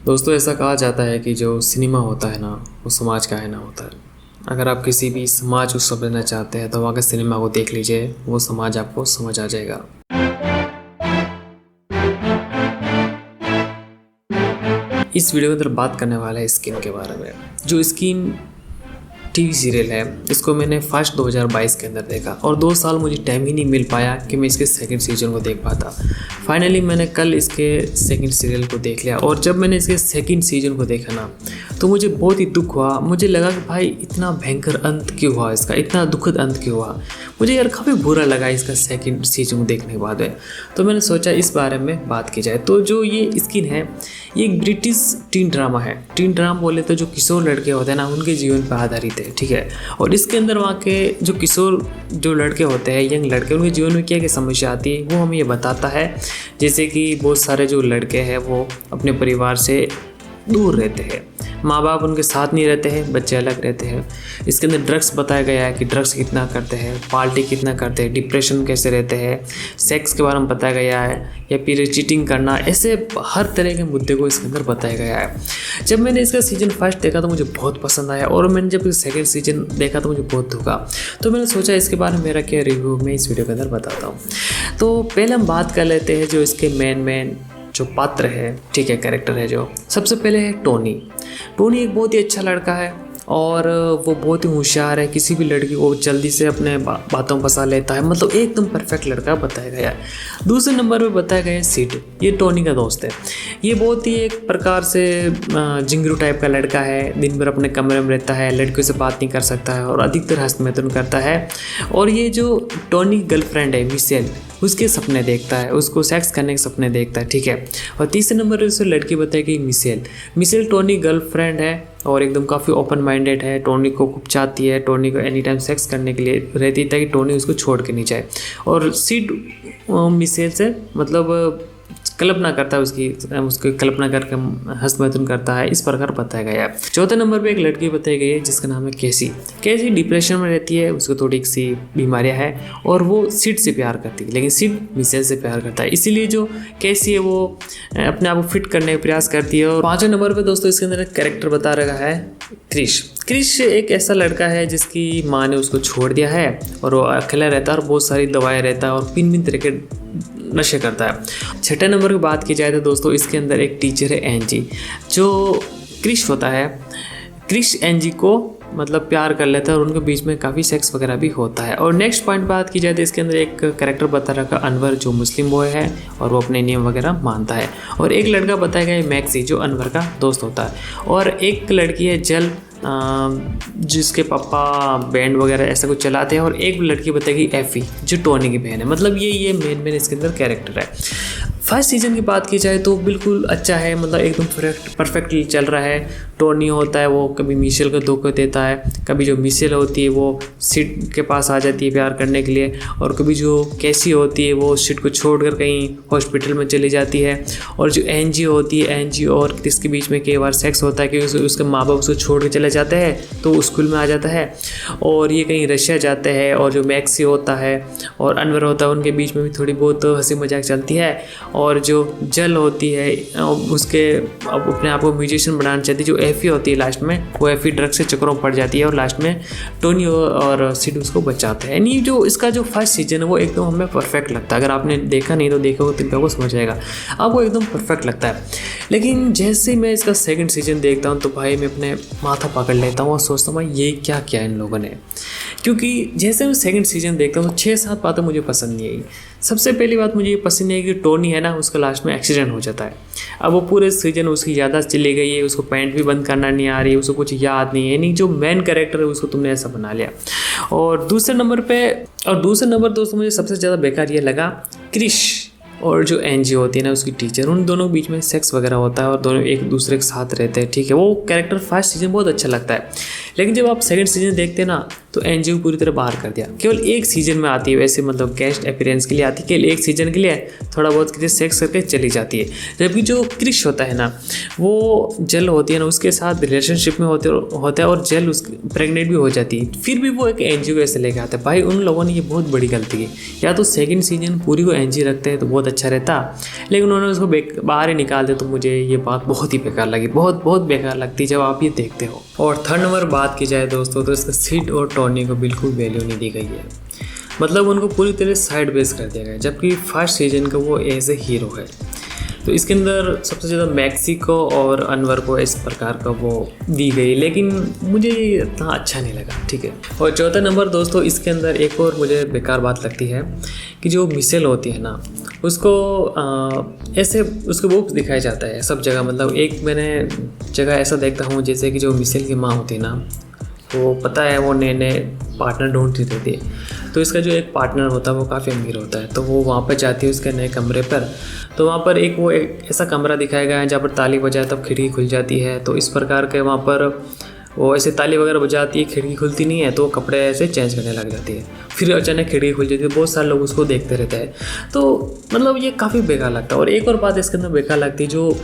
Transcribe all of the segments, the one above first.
दोस्तों ऐसा कहा जाता है कि जो सिनेमा होता है ना वो समाज का आईना होता है। अगर आप किसी भी समाज को समझना चाहते हैं तो वहाँ के सिनेमा को देख लीजिए, वो समाज आपको समझ आ जाएगा। इस वीडियो के अंदर बात करने वाला है स्किन के बारे में। जो स्किन टीवी सीरियल है इसको मैंने फर्स्ट 2022 के अंदर देखा और 2 साल मुझे टाइम ही नहीं मिल पाया कि मैं इसके सेकंड सीजन को देख पाता। फाइनली मैंने कल इसके सेकंड सीरियल को देख लिया और जब मैंने इसके सेकंड सीजन को देखा ना तो मुझे बहुत ही दुख हुआ। मुझे लगा कि भाई इतना भयंकर अंत क्यों हुआ, इसका इतना दुखद अंत क्यों हुआ। मुझे यार काफ़ी बुरा लगा इसका सेकंड सीजन को देखने के बाद में। तो मैंने सोचा इस बारे में बात की जाए। तो जो ये स्किन है ये एक ब्रिटिश टीन ड्रामा है। टीन ड्रामा बोले तो जो किशोर लड़के होते हैं ना उनके जीवन पर आधारित है, ठीक है। और इसके अंदर वहाँ के जो किशोर जो लड़के होते हैं, यंग लड़के, उनके जीवन में क्या क्या समस्या आती है वो हमें ये बताता है। जैसे कि बहुत सारे जो लड़के हैं वो अपने परिवार से दूर रहते हैं, माँ बाप उनके साथ नहीं रहते हैं, बच्चे अलग रहते हैं। इसके अंदर ड्रग्स बताया गया है कि ड्रग्स कितना करते हैं, पार्टी कितना करते हैं, डिप्रेशन कैसे रहते हैं, सेक्स के बारे में बताया गया है या फिर चीटिंग करना, ऐसे हर तरह के मुद्दे को इसके अंदर बताया गया है। जब मैंने इसका सीजन फर्स्ट देखा तो मुझे बहुत पसंद आया और मैंने जब सेकेंड सीजन देखा तो मुझे बहुत धोखा। तो मैंने सोचा इसके बारे में मेरा क्या रिव्यू मैं इस वीडियो के अंदर बताता हूँ। तो पहले हम बात कर लेते हैं जो इसके मेन जो पात्र है, ठीक है, कैरेक्टर है। जो सबसे पहले है टोनी। टोनी एक बहुत ही अच्छा लड़का है और वो बहुत ही होशियार है, किसी भी लड़की को जल्दी से अपने बातों फंसा लेता है, मतलब एकदम परफेक्ट लड़का बताया गया है। दूसरे नंबर पे बताया गया है सिड। ये टोनी का दोस्त है। ये बहुत ही एक प्रकार से जिंगरू टाइप का लड़का है, दिन भर अपने कमरे में रहता है, लड़कियों से बात नहीं कर सकता है और अधिकतर हस्तमैथुन करता है। और ये जो टोनी गर्लफ्रेंड है मिशेल, उसके सपने देखता है, उसको सेक्स करने के सपने देखता है, ठीक है। और तीसरे नंबर पर उसे लड़की बताई गई मिशेल टोनी गर्लफ्रेंड है और एकदम काफ़ी ओपन माइंडेड है, टोनी को खूब चाहती है, टोनी को एनी टाइम सेक्स करने के लिए रहती है ताकि टोनी उसको छोड़ के नहीं जाए। और सिड मिशेल से मतलब कल्पना करता है, उसकी कल्पना करके हस्तमैथुन करता है, इस प्रकार बताया गया है। चौथे नंबर पे एक लड़की बताई गई है जिसका नाम है कैसी डिप्रेशन में रहती है, उसको थोड़ी सी बीमारियां हैं और वो सिड से प्यार करती है, लेकिन सिड मिशेल से प्यार करता है। इसीलिए जो कैसी है वो अपने आप को फिट करने का प्रयास करती है। और पाँचवें नंबर पर दोस्तों इसके अंदर एक कैरेक्टर बता रहा है क्रिश एक ऐसा लड़का है जिसकी माँ ने उसको छोड़ दिया है और वो अकेला रहता है और बहुत सारी दवाएं रहता है और भिन्न तरह के नशे करता है। छठे नंबर की बात की जाए तो दोस्तों इसके अंदर एक टीचर है एंजी। जो क्रिश होता है, क्रिश एंजी को मतलब प्यार कर लेता है और उनके बीच में काफ़ी सेक्स वगैरह भी होता है। और नेक्स्ट पॉइंट बात की जाए तो इसके अंदर एक कैरेक्टर बता रखा अनवर, जो मुस्लिम बॉय है और वो अपने नियम वगैरह मानता है। और एक लड़का बताया गया है मैक्सी, जो अनवर का दोस्त होता है। और एक लड़की है जल, जिसके पापा बैंड वगैरह ऐसा कुछ चलाते हैं। और एक लड़की बताएगी एफी, जो टोनी की बहन है। मतलब ये मेन इसके अंदर कैरेक्टर है। फर्स्ट सीजन की बात की जाए तो बिल्कुल अच्छा है, मतलब एकदम परफेक्टली चल रहा है। टोनी होता है वो कभी मिशेल को धोखा देता है, कभी जो मिशेल होती है वो सिड के पास आ जाती है प्यार करने के लिए, और कभी जो कैसी होती है वो सिड को छोड़कर कहीं हॉस्पिटल में चली जाती है। और जो एंजी होती है, एंजी और क्रिस के बीच में कई बार सेक्स होता है क्योंकि उसके माँ बाप उसको छोड़ के चले जाते हैं तो स्कूल में आ जाता है और ये कहीं रशिया जाते हैं। और जो मैक्सी होता है और अनवर होता है उनके बीच में भी थोड़ी बहुत हंसी मजाक चलती है। और जो जल होती है उसके अब अपने आप को म्यूजिशियन बनाना चाहती है। जो एफी होती है लास्ट में वो एफी ड्रग से चक्करों में पड़ जाती है और लास्ट में टोनी और सिड उसको बचाते हैं। यानी जो इसका जो फर्स्ट सीजन है वो एकदम हमें परफेक्ट लगता है। अगर आपने देखा नहीं तो देखो तो आपको समझ आएगा, आपको एकदम परफेक्ट लगता है। लेकिन जैसे ही मैं इसका सेकंड सीजन देखता हूँ तो भाई मैं अपने माथा पकड़ लेता हूँ और सोचता हूँ ये क्या किया इन लोगों ने। क्योंकि जैसे मैं सेकंड सीजन देखता हूँ तो 6-7 बातें मुझे पसंद नहीं आई। सबसे पहली बात मुझे ये पसंद नहीं है कि टोनी है ना, उसका लास्ट में एक्सीडेंट हो जाता है। अब वो पूरे सीजन उसकी याददाश्त चली गई है, उसको पैंट भी बंद करना नहीं आ रही है, उसको कुछ याद नहीं है। नहीं, जो मेन कैरेक्टर है उसको तुमने ऐसा बना लिया। और दूसरे नंबर दोस्तों मुझे सबसे ज़्यादा बेकार ये लगा क्रिश और जो एंजी होती है ना उसकी टीचर, उन दोनों के बीच में सेक्स वगैरह होता है और दोनों एक दूसरे के साथ रहते हैं, ठीक है। वो कैरेक्टर फर्स्ट सीजन बहुत अच्छा लगता है, लेकिन जब आप सेकंड सीजन देखते हैं ना तो एनजी को पूरी तरह बाहर कर दिया। केवल एक सीजन में आती है वैसे, मतलब गेस्ट अपीयरेंस के लिए आती है, केवल एक सीजन के लिए थोड़ा बहुत किसी सेक्स करके चली जाती है। जबकि जो क्रिश होता है ना, वो जेल होती है ना, उसके साथ रिलेशनशिप में होता है और जेल उसकी प्रेग्नेंट भी हो जाती है, फिर भी वो एक एनजी को ऐसे लेके आता है। भाई उन लोगों ने ये बहुत बड़ी गलती की। या तो सेकंड सीजन पूरी को एनजी रखते हैं तो बहुत अच्छा रहता, लेकिन उन्होंने उसको बाहर ही निकाल दिया। तो मुझे ये बात बहुत ही बेकार लगी, बहुत बहुत बेकार लगती जब आप ये देखते हो। और थर्ड नंबर बात की जाए दोस्तों, तो इसका सिड और टॉनी को बिल्कुल वैल्यू नहीं दी गई है। मतलब उनको पूरी तरह साइड बेस कर दिया गया, जबकि फर्स्ट सीजन का वो एज ए हीरो है। तो इसके अंदर सबसे ज़्यादा मैक्सी को और अनवर को इस प्रकार का वो दी गई, लेकिन मुझे इतना अच्छा नहीं लगा, ठीक है। और चौथा नंबर दोस्तों, इसके अंदर एक और मुझे बेकार बात लगती है कि जो मिसेल होती है ना, उसको ऐसे उसको बुक्स दिखाया जाता है सब जगह। मतलब एक मैंने जगह ऐसा देखता हूँ जैसे कि जो मिसेल की माँ होती है ना, वो पता है वो नए नए पार्टनर ढूंढती रहती है। तो इसका जो एक पार्टनर होता है वो काफ़ी अमीर होता है, तो वो वहाँ पर जाती है उसके नए कमरे पर। तो वहाँ पर एक ऐसा कमरा दिखाया गया है जहाँ पर ताली बजाए तब खिड़की खुल जाती है। तो इस प्रकार के वहाँ पर वो ऐसे ताली वगैरह बजाती है, खिड़की खुलती नहीं है, तो वो कपड़े ऐसे चेंज करने लग जाती है, फिर अचानक खिड़की खुल जाती है। बहुत सारे लोग उसको देखते रहते हैं। तो मतलब ये काफ़ी बेकार लगता है। और एक और बात इसके अंदर बेकार लगती है, जो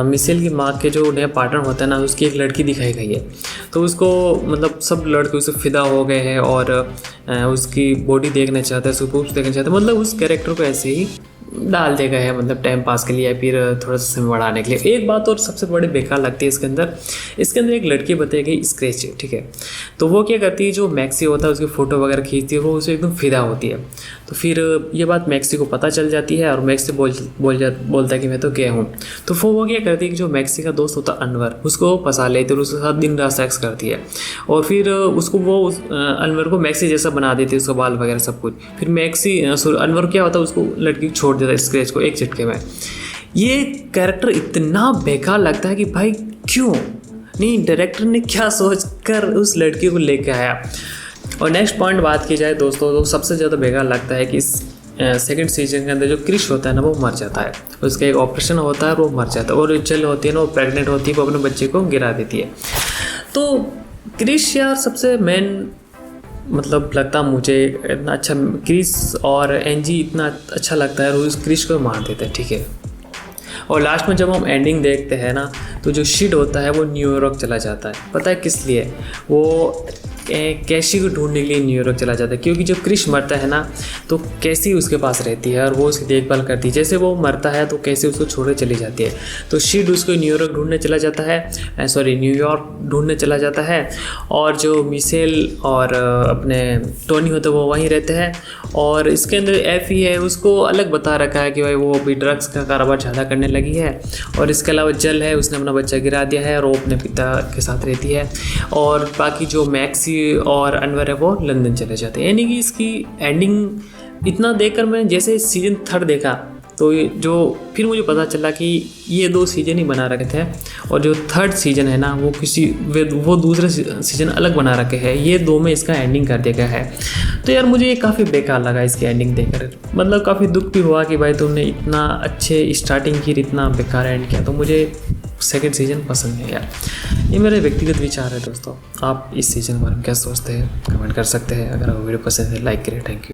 मिसेल की माँ के जो नया पार्टनर होता है ना, उसकी एक लड़की दिखाई गई है। तो उसको मतलब सब लड़के उससे फिदा हो गए हैं और उसकी बॉडी देखना चाहते हैं, उसको पूछ देखना चाहते हैं। मतलब उस कैरेक्टर को ऐसे ही डाल दे गए हैं, मतलब टाइम पास के लिए या फिर थोड़ा सा समय बढ़ाने के लिए। एक बात और सबसे बड़ी बेकार लगती है इसके अंदर एक लड़की बताई गई स्क्रैच, ठीक है। तो वो क्या करती है, जो मैक्सी होता है उसकी फ़ोटो वगैरह खींचती है, वो उसे एकदम फिदा होती है। तो फिर ये बात मैक्सी को पता चल जाती है और मैक्सी बोलता है कि मैं तो गया हूँ। तो वो क्या करती है कि जो मैक्सी का दोस्त होता है अनवर, उसको फंसा लेती है और उसके साथ दिन रात सेक्स करती है। और फिर उसको वो अनवर को मैक्सी जैसा बना देती है, उसका बाल वगैरह सब कुछ। फिर अनवर क्या होता है, उसको लड़की छोड़ देता है स्क्रैच को एक झटके में। ये कैरेक्टर इतना बेकार लगता है कि भाई क्यों नहीं, डायरेक्टर ने क्या सोचकर उस लड़की को लेके आया। और नेक्स्ट पॉइंट बात की जाए दोस्तों, तो सबसे ज़्यादा बेकार लगता है कि सेकंड सीजन के अंदर जो क्रिश होता है ना, वो मर जाता है। उसका एक ऑपरेशन होता है और वो मर जाता है। और जेल होती है ना, वो प्रेग्नेंट होती है, वो अपने बच्चे को गिरा देती है। तो क्रिश यार सबसे मेन मतलब लगता मुझे इतना अच्छा, क्रिश और एनजी इतना अच्छा लगता है और उस क्रिश को मार देते हैं, ठीक है। और लास्ट में जब हम एंडिंग देखते हैं ना, तो जो शिड होता है वो न्यूयॉर्क चला जाता है। पता है किस लिए? वो कैशी को ढूंढने के लिए न्यूयॉर्क चला जाता है, क्योंकि जब क्रिश मरता है ना, तो कैसी उसके पास रहती है और वो उसकी देखभाल करती है। जैसे वो मरता है तो कैसी उसको छोड़े चली जाती है। तो शिड उसको न्यूयॉर्क ढूंढने चला जाता है। और जो मिसेल और अपने टोनी होते हैं वो वहीं रहते हैं। और इसके अंदर एफी है, उसको अलग बता रखा है कि भाई वो अभी ड्रग्स का कारोबार ज़्यादा करने लगी है। और इसके अलावा जल है, उसने अपना बच्चा गिरा दिया है और वो अपने पिता के साथ रहती है। और बाकी जो मैक्सी और अनवर है वो लंदन चले जाते हैं। यानी कि इसकी एंडिंग इतना देखकर मैं जैसे सीजन 3 देखा, तो जो फिर मुझे पता चला कि ये 2 सीजन ही बना रखे थे और जो 3rd सीजन है ना, वो दूसरे सीजन अलग बना रखे हैं। ये 2 में इसका एंडिंग कर दिया गया है। तो यार मुझे ये काफ़ी बेकार लगा इसकी एंडिंग देखकर। मतलब काफ़ी दुख भी हुआ कि भाई तुमने इतना अच्छे स्टार्टिंग की, इतना बेकार एंड किया। तो मुझे सेकंड सीजन पसंद है यार। ये मेरे व्यक्तिगत विचार है दोस्तों। आप इस सीजन के बारे में क्या सोचते हैं, कमेंट कर सकते हैं। अगर आपको वीडियो पसंद है लाइक करें। Thank you.